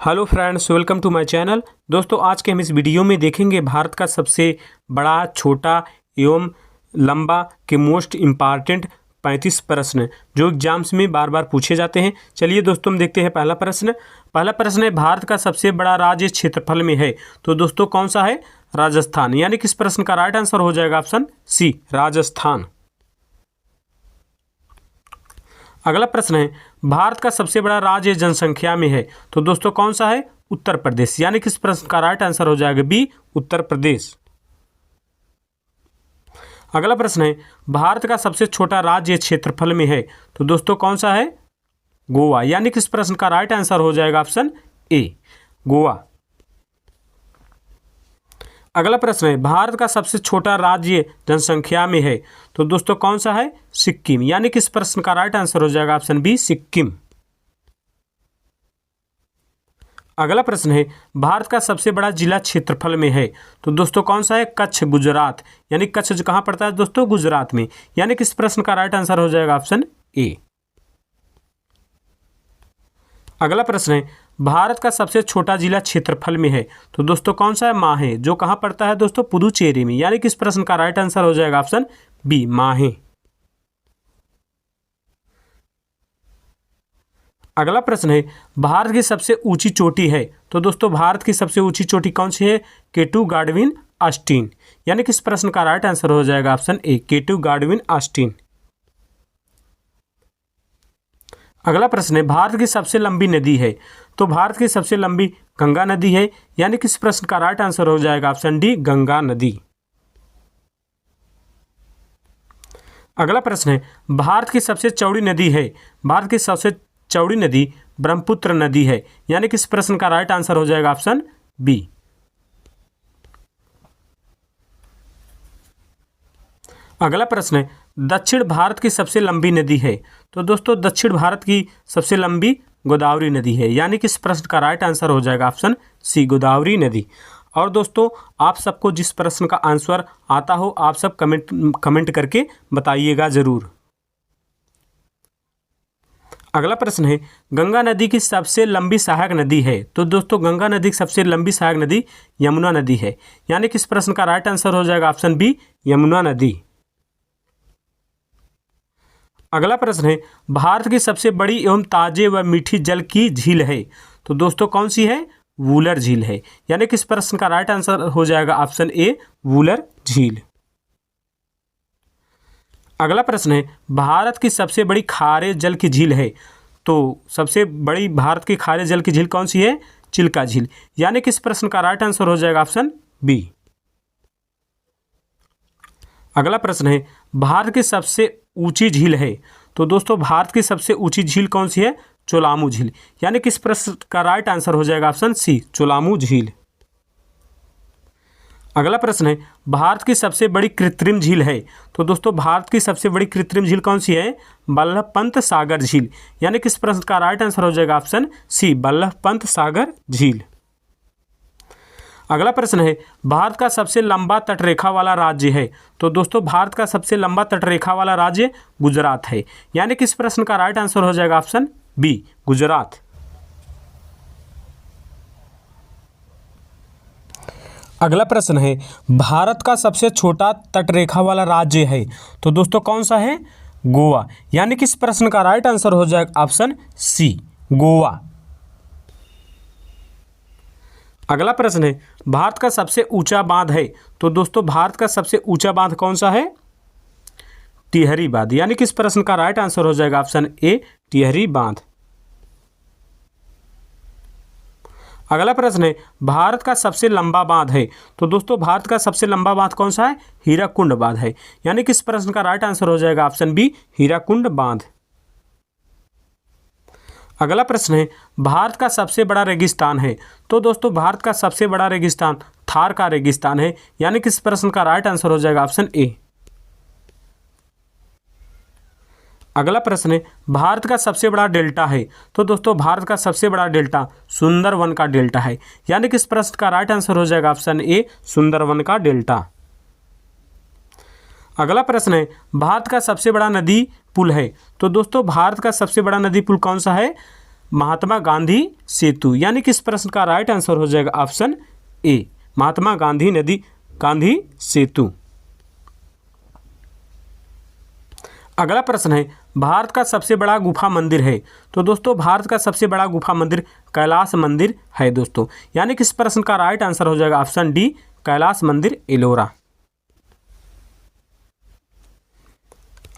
Hello friends, welcome to my channel. दोस्तों, आज के हम इस वीडियो में देखेंगे भारत का सबसे बड़ा, छोटा एवं लंबा के मोस्ट इम्पॉर्टेंट 35 प्रश्न जो एग्जाम्स में बार बार पूछे जाते हैं। चलिए दोस्तों, हम देखते हैं पहला प्रश्न है भारत का सबसे बड़ा राज्य क्षेत्रफल में है। तो दोस्तों कौन सा है? राजस्थान। यानी कि इस प्रश्न का राइट आंसर हो जाएगा ऑप्शन सी, राजस्थान। अगला प्रश्न है भारत का सबसे बड़ा राज्य जनसंख्या में है। तो दोस्तों कौन सा है? उत्तर प्रदेश। यानी कि इस प्रश्न का राइट आंसर हो जाएगा बी, उत्तर प्रदेश। अगला प्रश्न है भारत का सबसे छोटा राज्य क्षेत्रफल में है। तो दोस्तों कौन सा है? गोवा। यानी कि इस प्रश्न का राइट आंसर हो जाएगा ऑप्शन ए, गोवा। अगला प्रश्न है भारत का सबसे छोटा राज्य जनसंख्या में है। तो दोस्तों कौन सा है? सिक्किम। यानी कि इस प्रश्न का राइट आंसर हो जाएगा ऑप्शन बी, सिक्किम। अगला प्रश्न है भारत का सबसे बड़ा जिला क्षेत्रफल में है। तो दोस्तों कौन सा है? कच्छ, गुजरात। यानी कच्छ जो कहाँ पड़ता है दोस्तों? गुजरात में। यानी कि इस प्रश्न का राइट आंसर हो जाएगा ऑप्शन ए। अगला प्रश्न है भारत का सबसे छोटा जिला क्षेत्रफल में है। तो दोस्तों कौन सा है? माहे, जो कहाँ पड़ता है दोस्तों? पुदुचेरी में। यानी कि इस प्रश्न का राइट आंसर हो जाएगा ऑप्शन बी, माहे। अगला प्रश्न है भारत की सबसे ऊंची चोटी है। तो दोस्तों भारत की सबसे ऊंची चोटी कौन सी है? केटू गाडविन ऑस्टिन। यानी कि इस प्रश्न का राइट आंसर हो जाएगा ऑप्शन ए, केटू गाडविन ऑस्टिन। अगला प्रश्न है भारत की सबसे लंबी नदी है। तो भारत की सबसे लंबी गंगा नदी है। यानी कि इस प्रश्न का राइट आंसर हो जाएगा ऑप्शन डी, गंगा नदी। अगला प्रश्न है भारत की सबसे चौड़ी नदी है। भारत की सबसे चौड़ी नदी ब्रह्मपुत्र नदी है। यानी कि इस प्रश्न का राइट आंसर हो जाएगा ऑप्शन बी। अगला प्रश्न है दक्षिण भारत की सबसे लंबी नदी है। तो दोस्तों दक्षिण भारत की सबसे लंबी गोदावरी नदी है। यानी कि इस प्रश्न का राइट आंसर हो जाएगा ऑप्शन सी, गोदावरी नदी। और दोस्तों आप सबको जिस प्रश्न का आंसर आता हो आप सब कमेंट करके बताइएगा ज़रूर। अगला प्रश्न है गंगा नदी की सबसे लंबी सहायक नदी है। तो दोस्तों गंगा नदी की सबसे लंबी सहायक नदी यमुना नदी है। यानी कि इस प्रश्न का राइट आंसर हो जाएगा ऑप्शन बी, यमुना नदी। अगला प्रश्न है भारत की सबसे बड़ी एवं ताजे व मीठी जल की झील है। तो दोस्तों कौन सी है? वूलर झील है। यानी कि इस प्रश्न का राइट आंसर हो जाएगा ऑप्शन ए, वूलर झील। अगला प्रश्न है भारत की सबसे बड़ी खारे जल की झील है। तो सबसे बड़ी भारत की खारे जल की झील कौन सी है? चिल्का झील। यानी कि इस प्रश्न का राइट आंसर हो जाएगा ऑप्शन बी। अगला प्रश्न है भारत की सबसे ऊंची झील है। तो दोस्तों भारत की सबसे ऊंची झील कौन सी है? चोलामू झील। यानी कि इस प्रश्न का राइट आंसर हो जाएगा ऑप्शन सी, चोलामू झील। अगला प्रश्न है भारत की सबसे बड़ी कृत्रिम झील है। तो दोस्तों भारत की सबसे बड़ी कृत्रिम झील कौन सी है? वल्लभ पंत सागर झील। यानी कि इस प्रश्न का राइट आंसर हो जाएगा ऑप्शन सी, वल्लभ पंत सागर झील। अगला प्रश्न है भारत का सबसे लंबा तटरेखा वाला राज्य है। तो दोस्तों भारत का सबसे लंबा तटरेखा वाला राज्य गुजरात है। यानी कि इस प्रश्न का राइट आंसर हो जाएगा ऑप्शन बी, गुजरात। अगला प्रश्न है भारत का सबसे छोटा तटरेखा वाला राज्य है। तो दोस्तों कौन सा है? गोवा। यानी कि इस प्रश्न का राइट आंसर हो जाएगा ऑप्शन सी, गोवा। अगला प्रश्न है भारत का सबसे ऊंचा बांध है। तो दोस्तों भारत का सबसे ऊंचा बांध कौन सा है? टिहरी बांध। यानी कि इस प्रश्न का राइट आंसर हो जाएगा ऑप्शन ए, टिहरी बांध। अगला प्रश्न है भारत का सबसे लंबा बांध है। तो दोस्तों भारत का सबसे लंबा बांध कौन सा है? हीराकुंड बांध है। यानी कि इस प्रश्न का राइट आंसर हो जाएगा ऑप्शन बी, हीराकुंड बांध। अगला प्रश्न है भारत का सबसे बड़ा रेगिस्तान है। तो दोस्तों भारत का सबसे बड़ा रेगिस्तान थार का रेगिस्तान है। यानी कि इस प्रश्न का राइट आंसर हो जाएगा ऑप्शन ए। अगला प्रश्न है भारत का सबसे बड़ा डेल्टा है। तो दोस्तों भारत का सबसे बड़ा डेल्टा सुंदरवन का डेल्टा है। यानी कि इस प्रश्न का राइट आंसर हो जाएगा ऑप्शन ए, सुंदरवन का डेल्टा। अगला प्रश्न है भारत का सबसे बड़ा नदी पुल है। तो दोस्तों भारत का सबसे बड़ा नदी पुल कौन सा है? महात्मा गांधी सेतु, यानी कि इस प्रश्न का राइट आंसर हो जाएगा ऑप्शन ए, महात्मा गांधी सेतु। अगला प्रश्न है, भारत का सबसे बड़ा गुफा मंदिर है। तो दोस्तों भारत का सबसे बड़ा गुफा मंदिर कैलाश मंदिर है दोस्तों, यानी कि इस प्रश्न का राइट आंसर हो जाएगा ऑप्शन डी, कैलाश मंदिर एलोरा।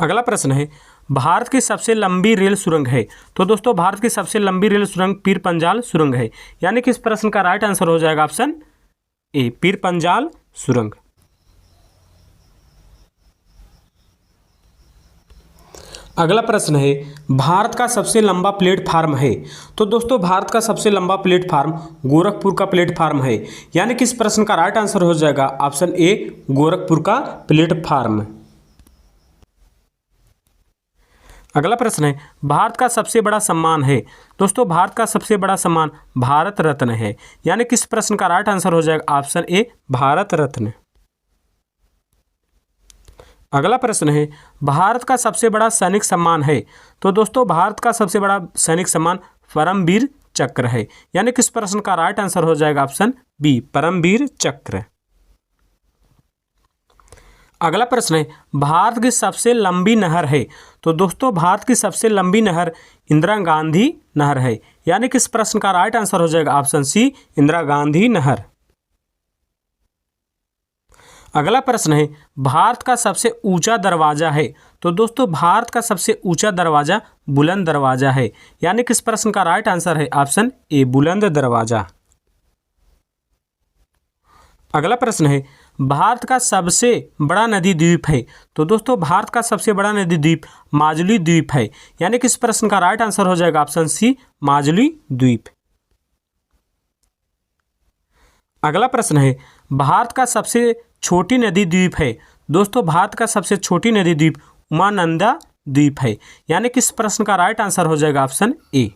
अगला प्रश्न है, भारत की सबसे लंबी रेल सुरंग है। तो दोस्तों भारत की सबसे लंबी रेल सुरंग पीर पंजाल सुरंग है, यानी कि इस प्रश्न का राइट आंसर हो जाएगा ऑप्शन ए, पीर पंजाल सुरंग। अगला प्रश्न है, भारत का सबसे लंबा प्लेटफार्म है। तो दोस्तों भारत का सबसे लंबा प्लेटफार्म गोरखपुर का प्लेटफार्म है, यानी कि इस प्रश्न का राइट आंसर हो जाएगा ऑप्शन ए, गोरखपुर का प्लेटफार्म। अगला प्रश्न है, भारत का सबसे बड़ा सम्मान है। दोस्तों भारत का सबसे बड़ा सम्मान भारत रत्न है, यानी कि इस प्रश्न का राइट आंसर हो जाएगा ऑप्शन ए, भारत रत्न। अगला प्रश्न है, भारत का सबसे बड़ा सैनिक सम्मान है। तो दोस्तों भारत का सबसे बड़ा सैनिक सम्मान परमवीर चक्र है, यानी कि इस प्रश्न का राइट आंसर हो जाएगा ऑप्शन बी, परमवीर चक्र। अगला प्रश्न है, भारत की सबसे लंबी नहर है। तो दोस्तों भारत की सबसे लंबी नहर इंदिरा गांधी नहर है, यानी कि इस प्रश्न का राइट आंसर हो जाएगा ऑप्शन सी, इंदिरा गांधी नहर। अगला प्रश्न है, भारत का सबसे ऊंचा दरवाजा है। तो दोस्तों भारत का सबसे ऊंचा दरवाजा बुलंद दरवाजा है, यानी कि इस प्रश्न का राइट आंसर है ऑप्शन ए, बुलंद दरवाजा। अगला प्रश्न है, भारत का सबसे बड़ा नदी द्वीप है। तो दोस्तों भारत का सबसे बड़ा नदी द्वीप माजुली द्वीप है, यानी कि इस प्रश्न का राइट आंसर हो जाएगा ऑप्शन सी, माजुली द्वीप। अगला प्रश्न है, भारत का सबसे छोटी नदी द्वीप है। दोस्तों भारत का सबसे छोटी नदी द्वीप उमानंदा द्वीप है, यानी कि इस प्रश्न का राइट आंसर हो जाएगा ऑप्शन ए।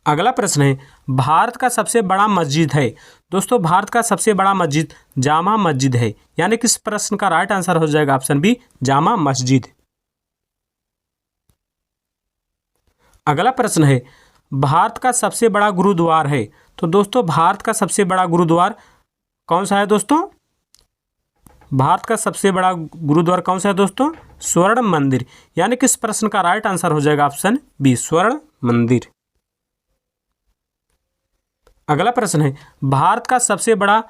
अगला प्रश्न है, भारत का सबसे बड़ा मस्जिद है। दोस्तों भारत का सबसे बड़ा मस्जिद जामा मस्जिद है, यानी कि इस प्रश्न का राइट आंसर हो जाएगा ऑप्शन बी, जामा मस्जिद। अगला प्रश्न है, भारत का सबसे बड़ा गुरुद्वार है। तो दोस्तों भारत का सबसे बड़ा गुरुद्वार कौन सा है दोस्तों? भारत का सबसे बड़ा गुरुद्वार कौन सा है दोस्तों? स्वर्ण मंदिर, यानी कि इस प्रश्न का राइट आंसर हो जाएगा ऑप्शन बी, स्वर्ण मंदिर। अगला प्रश्न है, भारत का सबसे बड़ा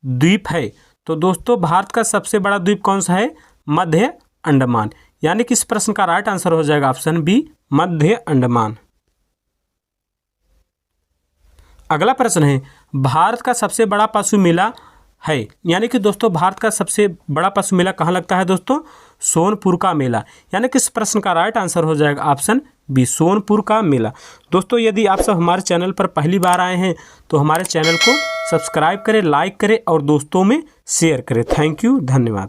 द्वीप है। तो दोस्तों भारत का सबसे बड़ा द्वीप कौन सा है? मध्य अंडमान, यानी कि इस प्रश्न का राइट आंसर हो जाएगा ऑप्शन बी, मध्य अंडमान। अगला प्रश्न है, भारत का सबसे बड़ा पशु मेला है, यानी कि दोस्तों भारत का सबसे बड़ा पशु मेला कहाँ लगता है दोस्तों? सोनपुर का मेला, यानी कि इस प्रश्न का राइट आंसर हो जाएगा ऑप्शन बी, सोनपुर का मेला। दोस्तों यदि आप सब हमारे चैनल पर पहली बार आए हैं तो हमारे चैनल को सब्सक्राइब करें, लाइक करें और दोस्तों में शेयर करें। थैंक यू, धन्यवाद।